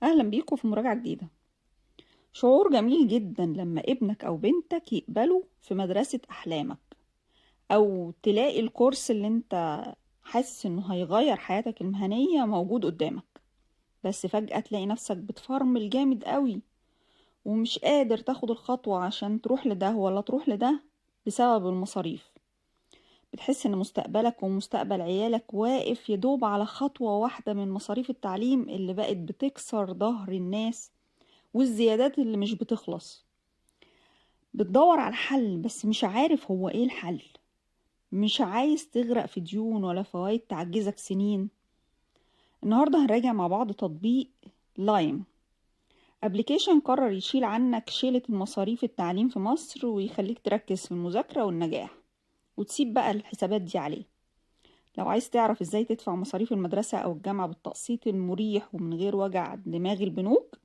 أهلا بيكم في مراجعة جديدة. شعور جميل جدا لما ابنك أو بنتك يقبلوا في مدرسة أحلامك، أو تلاقي الكورس اللي انت حاسس انه هيغير حياتك المهنية موجود قدامك، بس فجأة تلاقي نفسك بتفرمل جامد قوي ومش قادر تاخد الخطوة عشان تروح لده ولا تروح لده بسبب المصاريف. بتحس ان مستقبلك ومستقبل عيالك واقف يدوب على خطوة واحدة من مصاريف التعليم اللي بقت بتكسر ظهر الناس، والزيادات اللي مش بتخلص. بتدور على حل بس مش عارف هو ايه الحل، مش عايز تغرق في ديون ولا فوائد تعجزك سنين. النهاردة هنراجع مع بعض تطبيق لايم. ابلكيشن قرر يشيل عنك شيلة المصاريف التعليم في مصر ويخليك تركز في المذاكرة والنجاح، وتسيب بقى الحسابات دي عليه. لو عايز تعرف ازاي تدفع مصاريف المدرسة او الجامعة بالتقسيط المريح ومن غير وجع دماغ البنوك،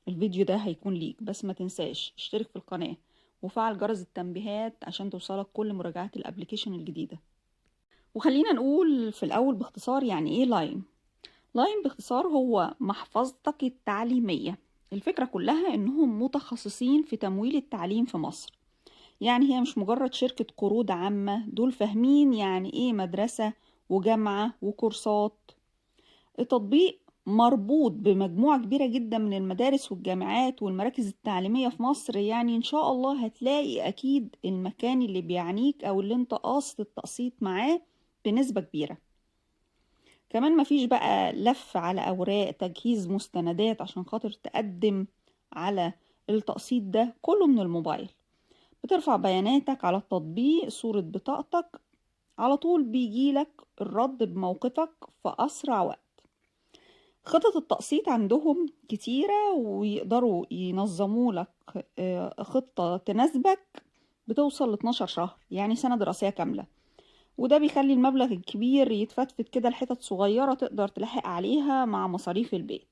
الفيديو ده هيكون ليك. بس ما تنساش اشترك في القناة وفعل جرس التنبيهات عشان توصلك كل مراجعات الابليكيشن الجديدة. وخلينا نقول في الاول باختصار يعني ايه لايم. لايم باختصار هو محفظتك التعليمية. الفكرة كلها انهم متخصصين في تمويل التعليم في مصر، يعني هي مش مجرد شركة قروض عامة، دول فاهمين يعني ايه مدرسة وجامعة وكورسات. التطبيق مربوط بمجموعة كبيرة جدا من المدارس والجامعات والمراكز التعليمية في مصر، يعني إن شاء الله هتلاقي أكيد المكان اللي بيعنيك أو اللي انت قاصد التقسيط معاه بنسبة كبيرة. كمان مفيش بقى لف على أوراق تجهيز مستندات عشان خاطر تقدم على التقسيط، ده كله من الموبايل. بترفع بياناتك على التطبيق، صورة بطاقتك، على طول بيجيلك الرد بموقفك في أسرع وقت. خطط التقسيط عندهم كتيرة ويقدروا ينظموا لك خطة تناسبك، بتوصل ل 12 شهر يعني سنة دراسية كاملة. وده بيخلي المبلغ الكبير يتفتفت كده لحتت صغيرة تقدر تلاحق عليها مع مصاريف البيت.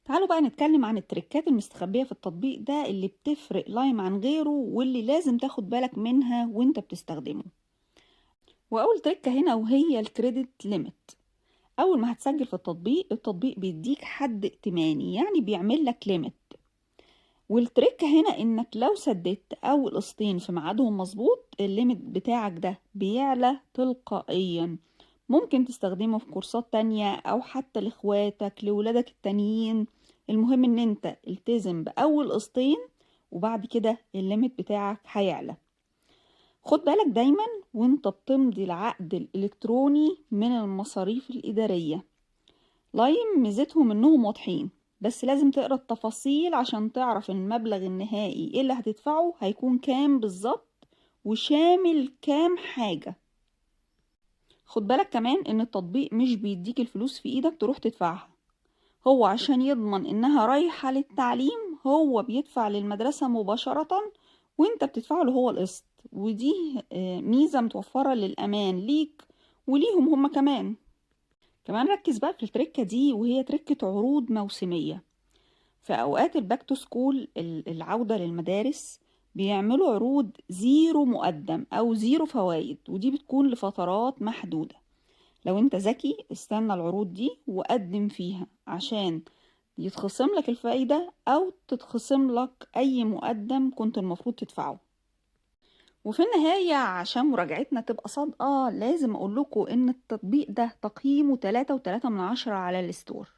تعالوا بقى نتكلم عن التركات المستخبية في التطبيق ده اللي بتفرق لايم عن غيره واللي لازم تاخد بالك منها وانت بتستخدمه. وأول تركة هنا وهي الكريدت ليميت. اول ما هتسجل في التطبيق بيديك حد ائتماني، يعني بيعمل لك ليميت. والتريك هنا انك لو سددت اول قسطين في ميعادهم مظبوط، الليميت بتاعك ده بيعلى تلقائيا. ممكن تستخدمه في كورسات تانية او حتى لاخواتك لولادك التانيين. المهم ان انت التزم باول قسطين وبعد كده الليميت بتاعك هيعلى. خد بالك دايما وانت بتمضي العقد الالكتروني من المصاريف الادارية. لايم ميزتهم انهم واضحين، بس لازم تقرا التفاصيل عشان تعرف المبلغ النهائي ايه اللي هتدفعه هيكون كام بالظبط وشامل كام حاجة. خد بالك كمان ان التطبيق مش بيديك الفلوس في ايدك تروح تدفعها، هو عشان يضمن انها رايحة للتعليم هو بيدفع للمدرسة مباشرة وانت بتدفع له هو القسط. ودي ميزة متوفرة للأمان ليك وليهم هما كمان ركز بقى في التركة دي وهي تركة عروض موسمية. في أوقات الباك تو سكول العودة للمدارس بيعملوا عروض زيرو مقدم أو زيرو فوائد، ودي بتكون لفترات محدودة. لو انت ذكي استنى العروض دي وقدم فيها عشان يتخصم لك الفايدة أو تتخصم لك أي مقدم كنت المفروض تدفعه. وفي النهاية عشان مراجعتنا تبقى صادقة لازم أقول لكم إن التطبيق ده تقييمه 3.3 على الستور،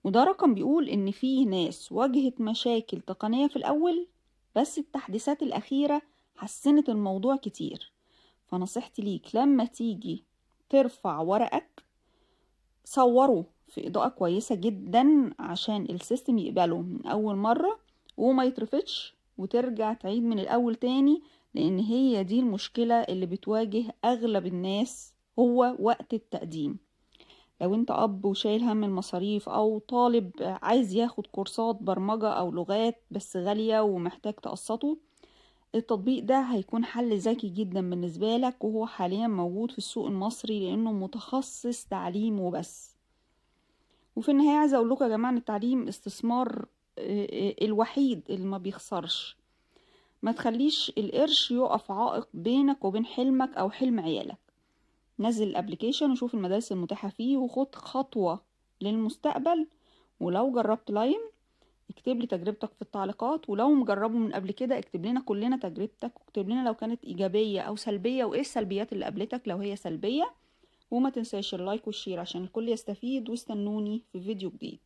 وده رقم بيقول إن فيه ناس واجهت مشاكل تقنية في الأول، بس التحديثات الأخيرة حسنت الموضوع كتير. فنصيحتي ليك لما تيجي ترفع ورقك صوره في إضاءة كويسة جدا عشان السيستم يقبله من أول مرة وما يترفضش وترجع تعيد من الأول تاني، لأن هي دي المشكلة اللي بتواجه أغلب الناس هو وقت التقديم. لو انت اب وشايل هم المصاريف او طالب عايز ياخد كورسات برمجة او لغات بس غالية ومحتاج تقسطه، التطبيق ده هيكون حل ذكي جدا بالنسبة لك، وهو حاليا موجود في السوق المصري لانه متخصص تعليم وبس. وفي النهاية عايزة اقول لكم يا جماعة ان التعليم استثمار الوحيد اللي ما بيخسرش. ما تخليش القرش يقف عائق بينك وبين حلمك او حلم عيالك. نزل الابليكيشن وشوف المدارس المتاحة فيه وخد خطوة للمستقبل، ولو جربت لايم اكتب لي تجربتك في التعليقات، ولو مجربه من قبل كده اكتب لنا كلنا تجربتك، واكتب لنا لو كانت ايجابية او سلبية، وايه السلبيات اللي قابلتك لو هي سلبية. وما تنساش اللايك والشير عشان الكل يستفيد، واستنوني في فيديو جديد.